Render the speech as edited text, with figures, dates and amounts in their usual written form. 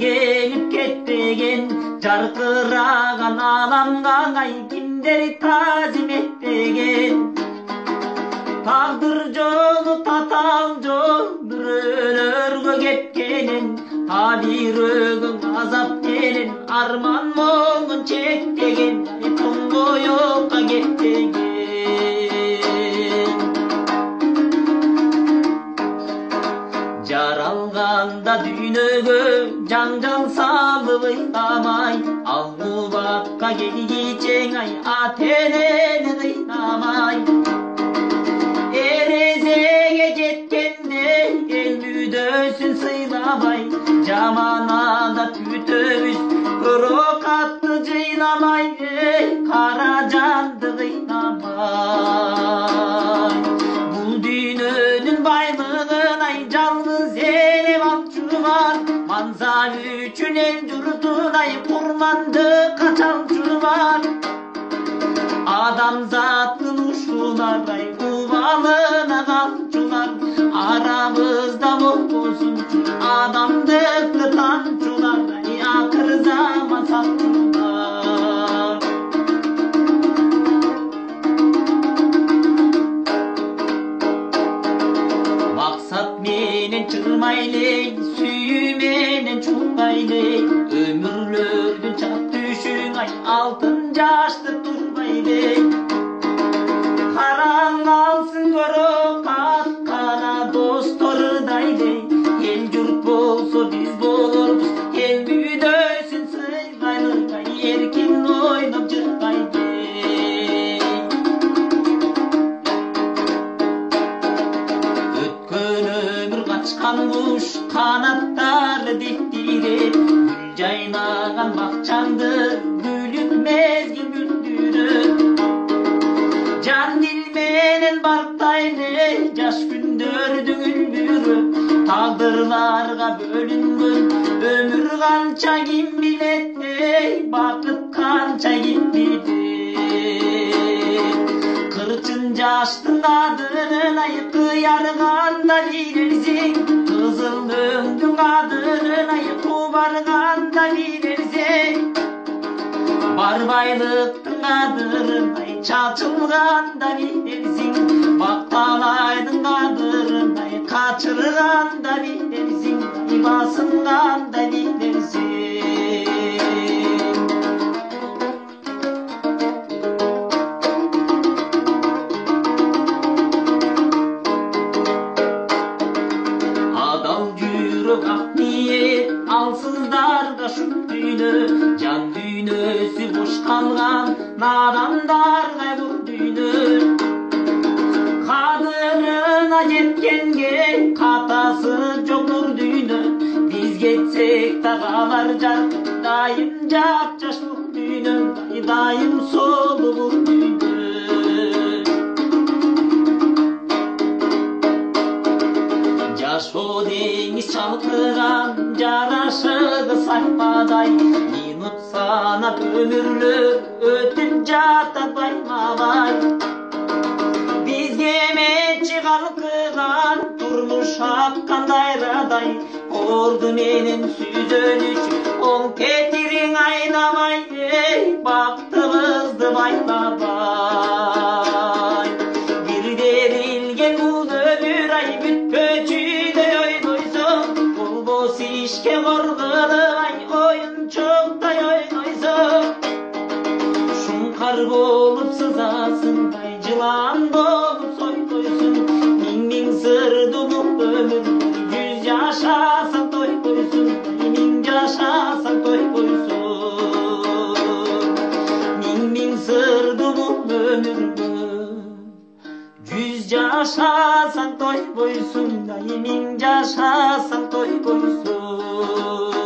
gelip ketpеген, жарқыраған аламға ай кимдер тазим etпеген. Taqdir жолу татаң жол, бүрөлөргө кеткенин, табирөгүң азап келин, арман моңун чектеген, тоңгоёкка кетпеген. Жаралганда дүйнөгө жаңжал салып ыйламай, ал мубакка келгичең ай ата-энени кыйнамай. Erezege жеткенде эл мүдөсүн сыйламай, жаманада түтөбүз көрөк атты жыйнамай, кара жанды кыйнамай. Бул дүйнөнүн байлыгын ай жалгыз эле алчубар, мансап үчүн эл журтун ай курмандыкка чалчубар. Адамзаттын ушулар ай убалына калчулар, арабызда болбосунчу адамдыкты танчулар, акыр заман сактуулар. Максат менен чырмайлы, сүйүү менен чулмайлы, өмүрлөрдүн чак түшүң ай алтын жашты турбайлы. Караң алсын көрөк аткана достордайлы, эл журт болсо биз болорбуз, эл мүдөсүн сыйлайлы, эркин ойноп жыргайлы. Өткөн өмүр качкан куш канаттары диктирет, гүл жайнаган бакчаңды гүлүк мезгил күндүрөт. Жан дил менен бактайлы, жаш күндөрдүн үлбүрү, тагдырларга бөлүнгөн өмүр канча ким билет, бакыт канча ким билет. Кырчын жаштын кадырын ай кыярганда билерсиң, кызыл өңдүн кадырын ай кубарганда билерсиң. Бар байлыктын кадырын ай чачылганда билерсиң, бакталайдын кадырын ай качырганда билерсиң, басынганда билерсиң. Адал жүрөк ак ниет алсыздарга шут дүйнө, жан дүйнөсү бош калган надандарга бул дүйнө. Кадырына жеткенге катасы жокур дүйнө, биз кетсек да калар жак, дайым жапжаштык дүйнө, дайым солу бул дүйнө. Жашоо деңиз чалкыган, жарашыгы сайпадай, минут санап өмүрлөр өтүп жатат байма-бай. Бизге эметчи калкыган турмуш аккан дайрадай, орду менен сүзөнүч оң кетириң айнабай, бактыбызды байлабай. Бир берилген бул өмүр ай бүткөчүдөй ойнойсоң, болбос ишке коргонуп ай оюнчуктай ойнойсоң. Шуңкар болуп сызасың, ай жылан болуп сойкойсуң, миң сырды бул өмүр, 100 жашасаң тойкойсуң, 1000 жашасаң тойкойсуң. Миң сырды бул өмүргө, 100 жашасаң тойкойсуң, 1000 жашасаң тойкойсуң.